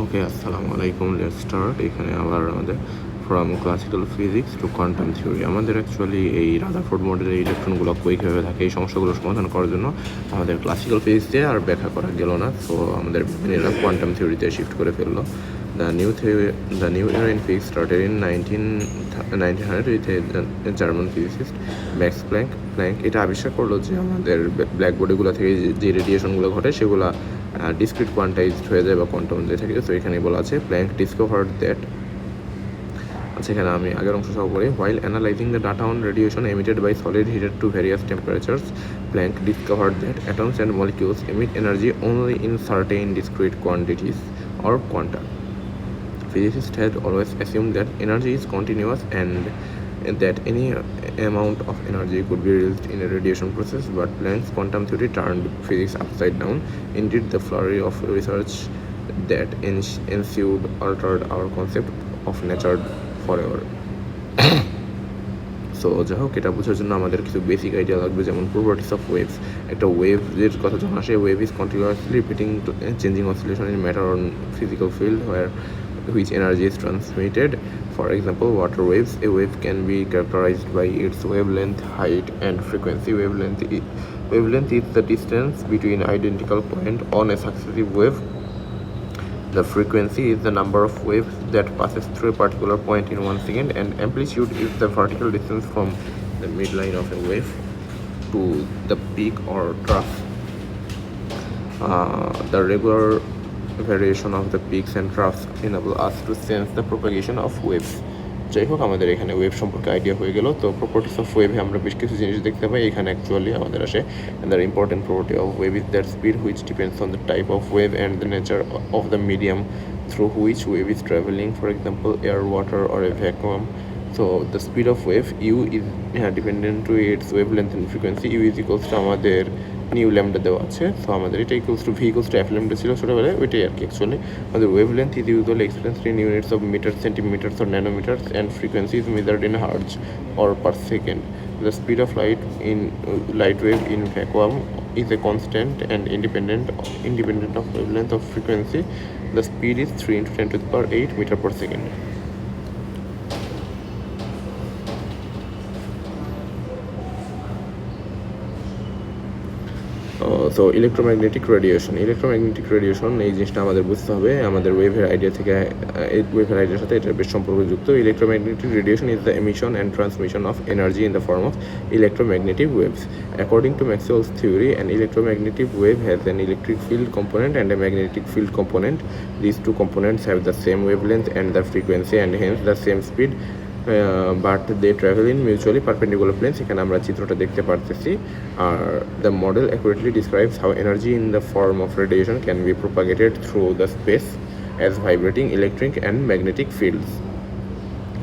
ওকে, আসসালামু আলাইকুম। Let's start. এখানে আবার আমাদের from classical physics to quantum theory. আমাদের অ্যাকচুয়ালি এই রাদারফোর্ড মডেলের ইলেকট্রনগুলো কীভাবে থাকে এই সমস্যাগুলো সমাধান করার জন্য আমাদের ক্লাসিক্যাল ফিজিক্স দিয়ে আর ব্যাখ্যা করা গেল না, সো আমাদের বিজ্ঞানীরা কোয়ান্টাম থিওরিতে শিফট করে ফেললো। The new era in physics started in 1900 with a German physicist Max Planck এটা আবিষ্কার করলো যে আমাদের ব্ল্যাক বডিগুলো থেকে যে রেডিয়েশনগুলো ঘটে সেগুলো ডিসক্রিট কোয়ান্টাইজড হয়ে যায় বা কোয়ান্টাম হয়ে থাকে। তো এখানে বলা আছে প্ল্যাঙ্ক ডিসকভার্ড দ্যাট, আচ্ছা এখানে আমি আগের অংশ সহ পড়ি। While analysing the data on radiation emitted by solid heated to various temperatures, Planck discovered that atoms and molecules emit energy only in certain discrete quantities or quanta. Physicists had always assumed that energy is continuous and that any amount of energy could be released in a radiation process, but Planck's quantum theory turned physics upside down. Indeed, the flurry of research that ensued altered our concept of nature forever. So যাই হোক, এটা বোঝার জন্য আমাদের কিছু basic idea লাগবে, যেমন properties of waves. একটা ওয়েভের কথা যখন আসে, wave is continuously repeating changing oscillation in matter on physical field where which energy is transmitted. For example, water waves. A wave can be characterized by its wavelength, height, and frequency. Wavelength is the distance between identical points on a successive wave. The frequency is the number of waves that passes through a particular point in 1 second, and amplitude is the vertical distance from the midline of a wave to the peak or trough. The regular variation of the peaks and troughs enable us to sense the propagation of waves. যাই হোক, আমাদের এখানে wave সম্পর্কে idea হয়ে গেল। তো properties of ওয়েভে আমরা বেশ কিছু জিনিস দেখতে পাই। এখানে অ্যাকচুয়ালি আমাদের আসে the important property of wave is that speed which depends on the type of wave and the nature of the medium through which wave is travelling, for example air, water or a vacuum. So the speed of wave u is dependent to its wavelength and frequency. U is equals to আমাদের new lambda দেওয়া আছে। So আমাদের এটা equals to v equals to f lambda ছিল ছোটোবেলায়, ওইটাই আর কি। অ্যাকচুয়ালি আমাদের wavelength is usually expressed in units of meter, centimeters or nanometers, and frequency is measured in hertz or per second. The speed of light wave in vacuum is a constant and independent of wavelength of frequency. The speed is 3 into 10 to the power 8 meter per second. So electromagnetic radiation এই জিনিসটা আমাদের বুঝতে হবে। আমাদের ওয়েভের idea থেকে এই ওয়েভের আইডিয়ার সাথে এটার বেশ সম্পর্কযুক্ত। Electromagnetic radiation is the emission and transmission of energy in the form of electromagnetic waves. According to Maxwell's theory, an electromagnetic wave has an electric field component and a magnetic field component. These two components have the same wavelength and the frequency and hence the same speed, but they travel in mutually perpendicular planes. এখানে আমরা চিত্রটা দেখতে পারতেছি। আর the model accurately describes how energy in the form of radiation can be propagated through the space as vibrating electric and magnetic fields.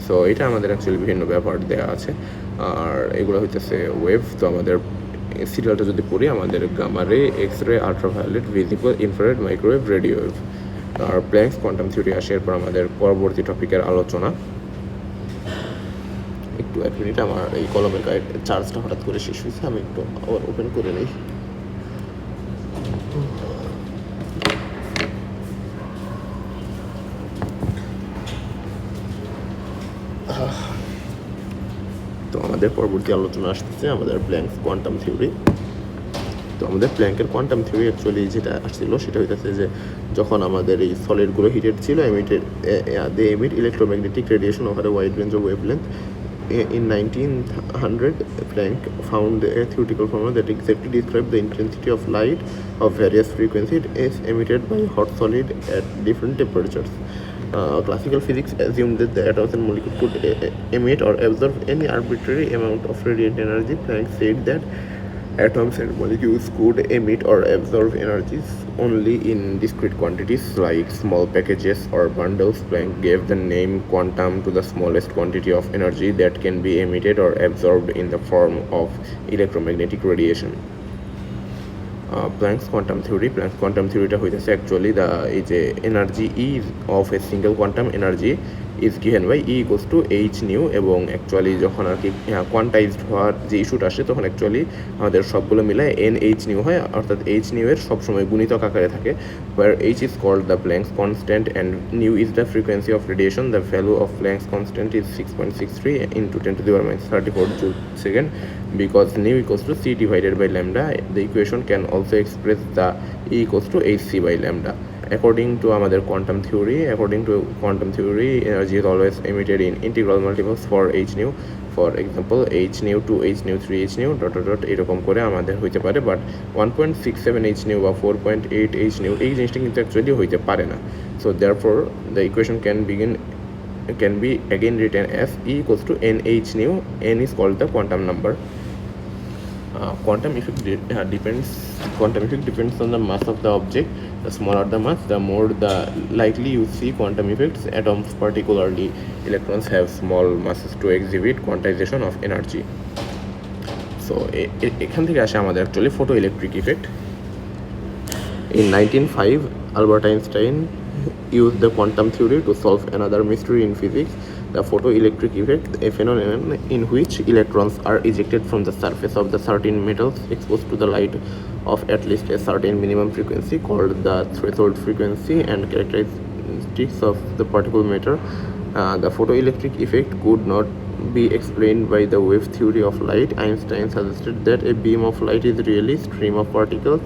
So এটা আমাদের actually বিভিন্ন ব্যাপার দেওয়া আছে, আর এগুলো হইতেছে ওয়েভ। তো আমাদের সিরিয়ালটা যদি পড়ি, আমাদের gamma ray, X ray, ultraviolet, visible, infrared, microwave, radio wave, আর প্ল্যাঙ্কস কোয়ান্টাম থিওরি আসে। এরপর আমাদের পরবর্তী টপিকের আলোচনা। একটু 1 মিনিট, আমার এই কলমের গায়ে চার্জটা হঠাৎ করে শেষ হয়েছে, আমি একটু আবার ওপেন করে নিই। তো আমাদের পরবর্তী আলোচনা আসতেছে আমাদের প্ল্যাঙ্কস কোয়ান্টাম থিওরি। তো আমাদের প্ল্যাঙ্কের কোয়ান্টাম থিওরি অ্যাকচুয়ালি যেটা আসছিল সেটা হইতেছে যে যখন আমাদের এই সলিডগুলো হিটেড ছিল, they emit electromagnetic radiation over a wide range of wavelength. In 1900, Planck found a theoretical formula that exactly described the intensity of light of various frequencies as emitted by hot solid at different temperatures. Classical physics assumed that the atoms and molecules could emit or absorb any arbitrary amount of radiant energy. Planck said that atoms and molecules could emit or absorb energies only in discrete quantities like small packages or bundles. Planck gave the name quantum to the smallest quantity of energy that can be emitted or absorbed in the form of electromagnetic radiation. Planck's quantum theory হইতেছে actually এই যে energy E of a single quantum energy is given by E equals to H nu. এবং actually যখন আর কি quantized হওয়ার যে ইস্যুটা আসে তখন অ্যাকচুয়ালি আমাদের সবগুলো মিলায় এন এইচ নিউ হয়, অর্থাৎ এইচ নিউ এর সবসময় গুণিতক আকারে থাকে, where h is called the Planck's constant and nu is the frequency of radiation. The value of Planck's constant is 6.63 into 10 to the power minus 34 joule second. Because nu equals to c divided by lambda, the equation can also express the E equals to hc by lambda. According to quantum theory, energy is always emitted in integral multiples for h nu. For example, h nu 2 h nu 3 h nu dot dot dot এরকম করে আমাদের হইতে পারে, but 1.67 h nu বা 4.8 h nu এই জিনিসটা কিন্তু actually হইতে পারে না। So therefore the equation can be again written as E equals to nh nu. N is called the quantum number. Quantum effect depends on the mass of the object. The smaller the mass, the more the likely you see quantum effects. Atoms, particularly electrons, have small masses to exhibit quantization of energy. So এখান থেকে আসে আমাদের actually photoelectric effect. In 1905, Albert Einstein used the quantum theory to solve another mystery in physics, the photoelectric effect, a phenomenon in which electrons are ejected from the surface of the certain metals exposed to the light of at least a certain minimum frequency called the threshold frequency and characteristics of the particle matter. The photoelectric effect could not be explained by the wave theory of light. Einstein suggested that a beam of light is really a stream of particles.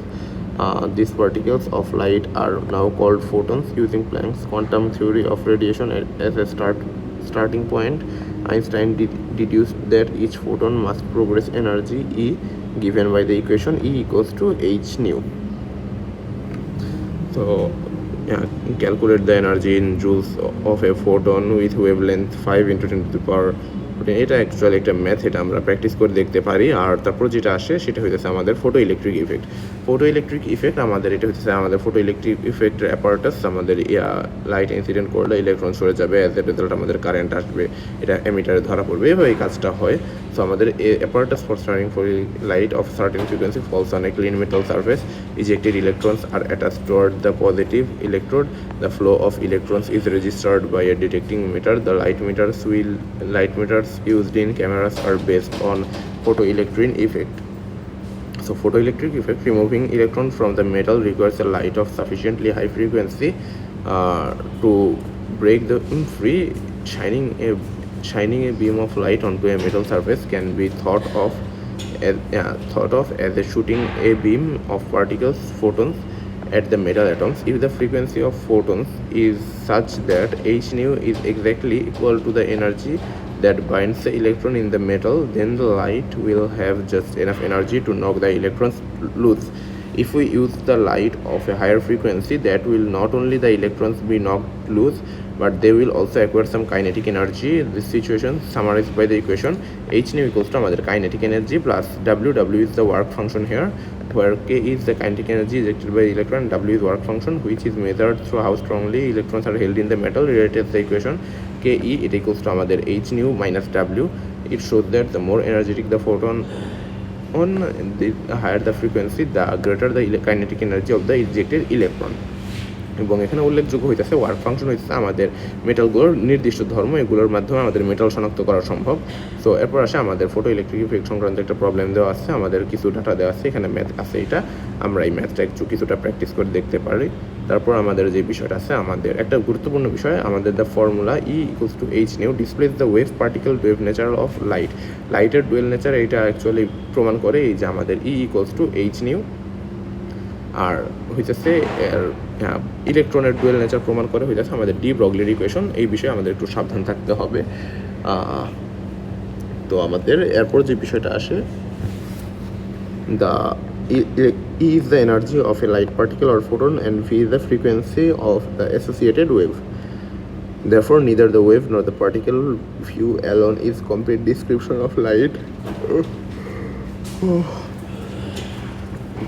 These particles of light are now called photons. Using Planck's quantum theory of radiation as a starting point, Einstein deduced that each photon must progress energy E, given by the equation E equals to h nu. So calculate the energy in joules of a photon with wavelength 5 into 10 to the power. এটা actually একটা math, এটা আমরা practice করে দেখতে পারি। আর তারপর যেটা আসে সেটা হইতেছে আমাদের ফটোইলেকট্রিক ইফেক্ট। আমাদের এটা হচ্ছে আমাদের ফটোইলেকট্রিক ইফেক্টের অ্যাপারেটাস। আমাদের লাইট ইনসিডেন্ট করলে ইলেকট্রন সরে যাবে, অ্যাজ এ রেজাল্ট আমাদের কারেন্ট আসবে, এটা এমিটারে ধরা পড়বে, এভাবে এই কাজটা হয়। সো আমাদের apparatus for stirring for light of certain frequency falls on a clean metal surface. Ejected electrons are attached toward the positive electrode. The flow of electrons is registered by a detecting meter. The light meters used in cameras are based on photoelectric effect. So photoelectric effect, removing electron from the metal requires a light of sufficiently high frequency to break the free. Shining a beam of light onto a metal surface can be thought of as a shooting a beam of photons at the metal atoms. If the frequency of photons is such that h nu is exactly equal to the energy that binds the electron in the metal, then the light will have just enough energy to knock the electrons loose. If we use the light of a higher frequency, that will not only the electrons be knocked loose, but they will also acquire some kinetic energy. This situation summarized by the equation h nu equals to আমাদের kinetic energy plus w is the work function here, where k is the kinetic energy ejected by the electron, w is work function, which is measured through how strongly electrons are held in the metal. Related the equation ke, it equals to আমাদের h nu minus w. It shows that the more energetic the photon on the higher the frequency, the greater the kinetic energy of the ejected electron. এবং এখানে উল্লেখযোগ্য হইতেছে work function হইতেছে আমাদের মেটালগুলোর নির্দিষ্ট ধর্ম, এগুলোর মাধ্যমে আমাদের মেটাল শনাক্ত করা সম্ভব। সো এরপর আসে আমাদের ফটো ইলেকট্রিক ইফেক্ট সংক্রান্ত একটা প্রবলেম দেওয়া আছে, আমাদের কিছু ডাটা দেওয়া আছে, এখানে ম্যাথ আছে, এটা আমরা এই ম্যাথটা কিছুটা প্র্যাকটিস করে দেখতে পারি। তারপর আমাদের যে বিষয়টা আছে, আমাদের একটা গুরুত্বপূর্ণ বিষয়, আমাদের the formula E equals to h nu displace the wave particle wave nature of লাইটের ডুয়েল নেচার। এটা অ্যাকচুয়ালি প্রমাণ করে এই যে আমাদের E equals to h nu, আর হইতেছে ইলেকট্রনের ডুয়েল নেচার প্রমাণ করে হইতেছে আমাদের ডি ব্রগলির ইকুয়েশন। এই বিষয়ে আমাদের একটু সাবধান থাকতে হবে। তো আমাদের এরপর যে বিষয়টা আসে, the E is the energy of a light particle or photon and V is the frequency of the associated wave. Therefore, neither the wave nor the particle view alone is complete description of light.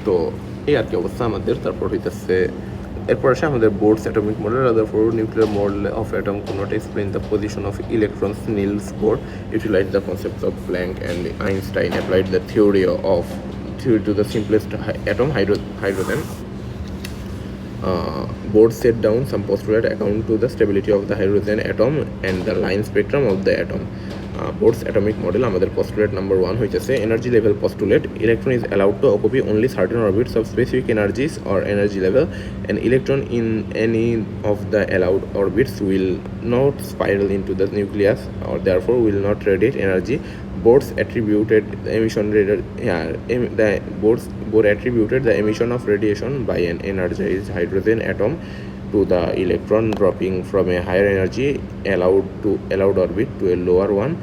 তো এই আর কি অবস্থা আমাদের। তারপর হইতেছে এরপর আসে আমাদের boards atomic model. Therefore, nuclear model of atom could not explain the position of electrons. Niels Bohr utilized the concepts of Planck, and Einstein applied the theory to the simplest atom, hydrogen. Board set down some postulate account to the stability of the hydrogen atom and the line spectrum of the atom. Board's atomic model আমাদের postulate number 1 হইতেছে energy level postulate. Electron is allowed to occupy only certain orbits of specific energies or energy level. An electron in any of the allowed orbits will not spiral into the nucleus or therefore will not radiate energy. Board attributed the emission of radiation by an energized hydrogen atom to the electron dropping from a higher energy allowed orbit to a lower one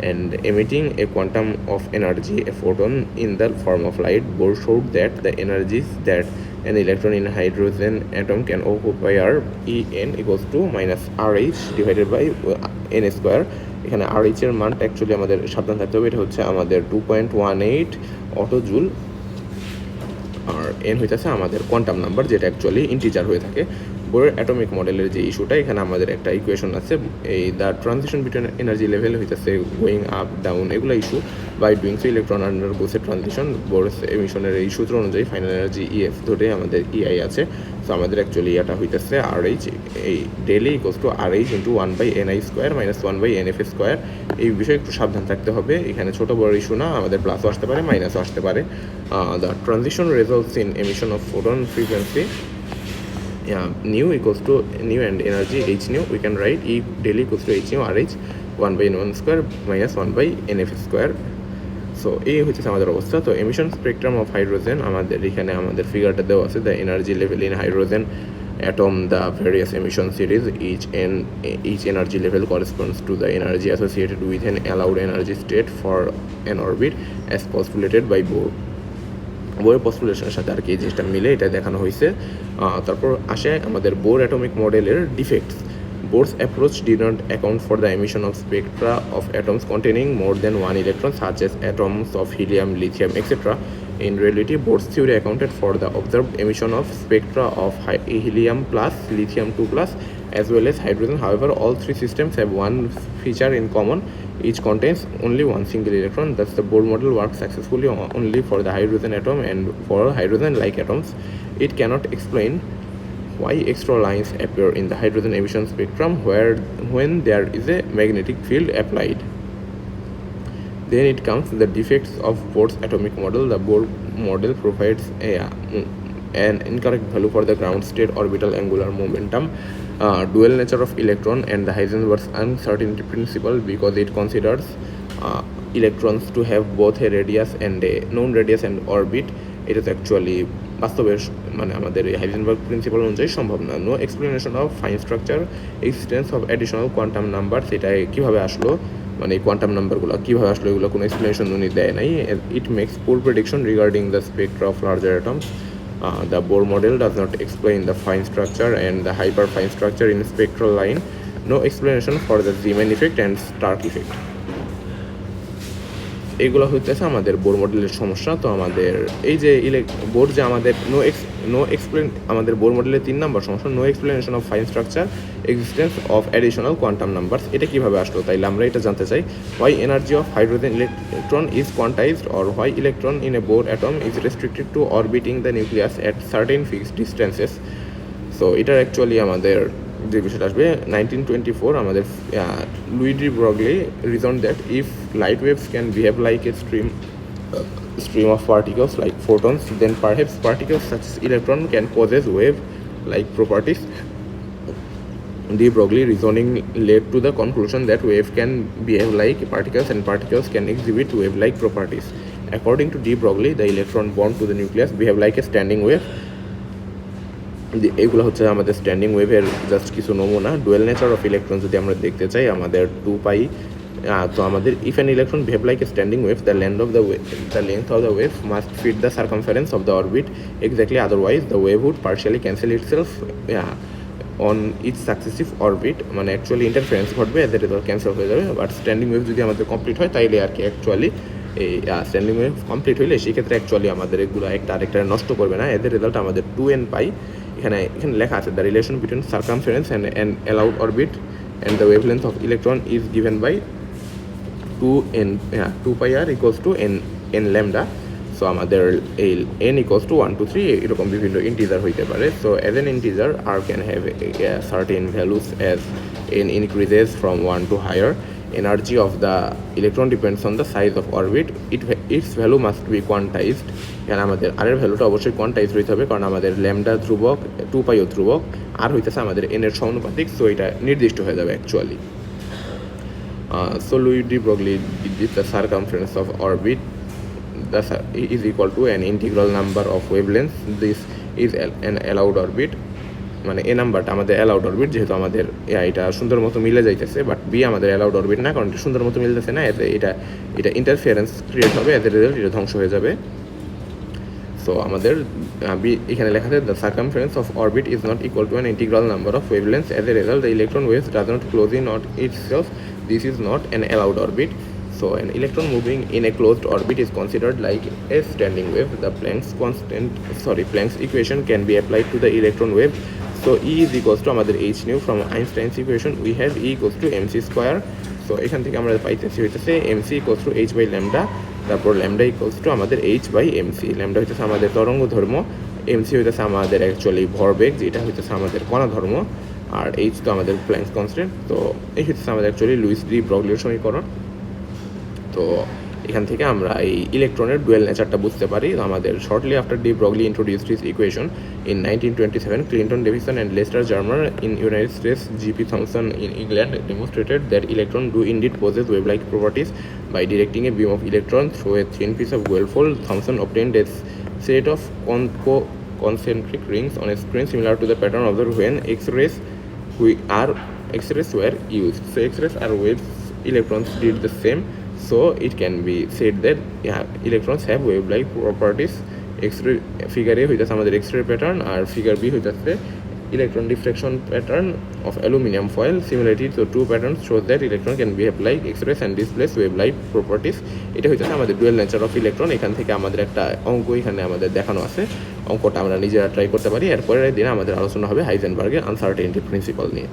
and emitting a quantum of energy, a photon, in the form of light. Bohr showed that the energies that an electron in a hydrogen atom can occupy are En equals to minus RH divided by n square. এখানে RH এর মানটা actually আমাদের সাবধান থাকতে হবে, এটা হচ্ছে আমাদের 2.18 অটো জুল, আর এন হইতেছে আমাদের কোয়ান্টাম নাম্বার যেটা অ্যাকচুয়ালি ইন্টিজার হয়ে থাকে। বোরের অ্যাটমিক মডেলের যে ইস্যুটা, এখানে আমাদের একটা ইকুয়েশন আছে, এই the transition between energy level হইতেছে গোয়িং আপ ডাউন, এগুলো issue by doing so electron under গোসের ট্রানজিশন। বোরের এমিশনের এই সূত্র অনুযায়ী ফাইনাল এনার্জি ইএফ ধরে আমাদের ইআই আছে। সো আমাদের অ্যাকচুয়ালি এটা হইতেছে RH এই daily equals to RH into 1/ni square minus 1/nf square. এই বিষয়ে একটু সাবধান থাকতে হবে, এখানে ছোটো বড় ইস্যু না, আমাদের প্লাসও আসতে পারে মাইনাসও আসতে পারে। The transition results in emission of photon frequency nu equals to nu and energy h nu. We can write E daily equals to h nu RH 1/n1 square minus 1/nf square. So এই হচ্ছে আমাদের অবস্থা। তো emission spectrum of hydrogen আমাদের এখানে আমাদের ফিগারটা দেওয়া আছে, the energy level in hydrogen atom, the various emission series, each energy level corresponds to the energy associated with an allowed energy state for an orbit as postulated by Bohr. বোরের পস্টুলেশনের সাথে আর কি এই জিনিসটা মিলে এটা দেখানো হয়েছে। তারপর আসে আমাদের বোর অ্যাটমিক মডেলের defects. Bohr's approach did not account for the emission of spectra of atoms containing more than one electron, such as atoms of helium, lithium, etc. In reality, Bohr's theory accounted for the observed emission of spectra of helium plus, lithium 2 plus, as well as hydrogen. However, all three systems have one feature in common: each contains only one single electron. Thus, the Bohr model works successfully only for the hydrogen atom and for hydrogen-like atoms. It cannot explain why extra lines appear in the hydrogen emission spectrum when there is a magnetic field applied. Then it comes to the defects of Bohr's atomic model. The Bohr model provides an incorrect value for the ground state orbital angular momentum, dual nature of electron, and the Heisenberg's uncertainty principle, because it considers electrons to have both a radius and a known radius and orbit. It is actually বাস্তবের মানে আমাদের এই Heisenberg principal অনুযায়ী সম্ভব না। No explanation of fine structure, existence of additional quantum number, সেটা কীভাবে আসলো, মানে এই কোয়ান্টাম নাম্বারগুলো কীভাবে আসলো, এগুলো কোনো এক্সপ্লেনেশন উনি দেয় নাই। ইট মেক্স পুর prediction regarding the Spectra of larger atoms. The Bohr model does not explain the fine structure and the hyperfine structure in spectral line. No explanation for the Zeeman effect and Stark effect. এগুলো হইতেছে আমাদের bore মডেলের সমস্যা। তো আমাদের এই যে bore যে আমাদের আমাদের বোর মডেলের 3 নম্বর সমস্যা, no explanation of fine structure, existence of additional quantum numbers, এটা কীভাবে আসলো? তাইলে আমরা এটা জানতে চাই, why energy of hydrogen electron is quantised, or why electron in a Bohr atom is restricted to orbiting the nucleus at certain fixed distances. So এটার actually আমাদের যে বিষয়টা আসবে 1924 আমাদের Louis de Broglie reasoned that if light waves can behave like a stream of particles like photons, then perhaps particles such as electron can possess wave-like properties. De Broglie reasoning led to the conclusion that wave can behave like particles and particles can exhibit wave-like properties. According to De Broglie, the electron bound to the nucleus behave like a standing wave. এগুলো হচ্ছে আমাদের standing ওয়েভের just কিছু নমুনা। Dual nature of electron যদি আমরা দেখতে চাই, আমাদের 2 পাই। তো আমাদের if an electron behave like a standing wave, the length of the wave must fit the circumference of the orbit exactly, otherwise the wave would partially cancel itself on each successive orbit, মানে actually interference ঘটবে, এদের result cancel হয়ে যাবে। But standing wave যদি আমাদের complete হয় তাইলে আর কি অ্যাকচুয়ালি এই স্ট্যান্ডিং ওয়েভ কমপ্লিট হইলে সেক্ষেত্রে অ্যাকচুয়ালি আমাদের এগুলো একটা আরেকটা নষ্ট করবে না, এদের রেজাল্ট আমাদের 2n পাই। এখানে লেখা আছে, the relation between circumference and allowed orbit and the wavelength of electron is given by 2 pi r equals to n lambda. So আমাদের এই n ইকুয়ালস টু 1 2 3 এরকম বিভিন্ন ইন্টিজার হইতে পারে। So as an integer r can have certain values as n increases from 1 to higher. Energy of the electron depends on the size of orbit. Its value must be quantized. এখানে আমাদের r এর ভ্যালুটা অবশ্যই quantise হইতে হবে, কারণ আমাদের lambda ধ্রুবক, 2 পাইও ধ্রুবক, আর হইতেছে আমাদের n এর সমানুপাতিক। সো এটা নির্দিষ্ট হয়ে যাবে actually. So Louis de Broglie did the circumference of orbit is equal to an integral number of wavelengths. This is an allowed orbit, মানে এ নাম্বারটা আমাদের অ্যালাউড অরবিট, যেহেতু আমাদের এটা সুন্দর মতো মিলে যাইতেছে, বাট বি আমাদের অ্যালাউড অরবিট না, কারণ এটা সুন্দর মতো মিলতেছে না, এটা ইন্টারফিয়ারেন্স ক্রিয়েট হবে, এদের রেজাল্ট এটা ধ্বংস হয়ে যাবে। সো আমাদের এখানে লেখা আছে the circumference of orbit is not equal to an integral number of wavelengths. As a result the electron waves does not close in on itself. This is not an allowed orbit. So an electron moving in a closed orbit is considered like a standing wave. The Planck's equation can be applied to the electron wave. So E is equals to আমাদের h nu from Einstein's equation. We have E equals to mc square. So এখান থেকে আমরা পাইতেছি হইতেছে mc equals to h by lambda, তারপর lambda equals to আমাদের h by mc. lambda হইতেছে আমাদের তরঙ্গ ধর্ম, mc হইতেছে আমাদের অ্যাকচুয়ালি ভরবেগ, যেটা হইতেছে আমাদের কণা ধর্ম, আর h তো আমাদের প্ল্যাঙ্কস কনস্ট্যান্ট। তো এই হইতেছে আমাদের অ্যাকচুয়ালি লুইস ডি ব্রগলির সমীকরণ। তো এখান থেকে আমরা এই ইলেকট্রনের ডুয়েল নেচারটা বুঝতে পারি। আমাদের shortly after de Broglie introduced his equation in 1927, Clinton, Davison and Lester Germer in United States, G.P. Thomson in England demonstrated that electrons do indeed possess wave-like properties. By directing a beam of electrons through a thin piece of Guelph, Thomson obtained a set of concentric rings on a screen similar to the pattern observed when X-rays were used. So X-rays are waves, electrons did the same. So it can be said that electrons have wave-like properties. X-ray figure A হইতাছে আমাদের X-ray pattern, আর figure B হইতাছে electron diffraction pattern of aluminum foil. Similarly, the two patterns show that electron can behave like X-rays and displays wave-like properties. এটা হইতাছে আমাদের dual nature of electron. এখান থেকে আমাদের একটা অঙ্ক এখানে আমাদের দেখানো আছে, অঙ্কটা আমরা নিজেরা ট্রাই করতে পারি। এরপরের দিনে আমাদের আলোচনা হবে হাইজেনবার্গের আনসার্টেনিটি প্রিন্সিপাল নিয়ে।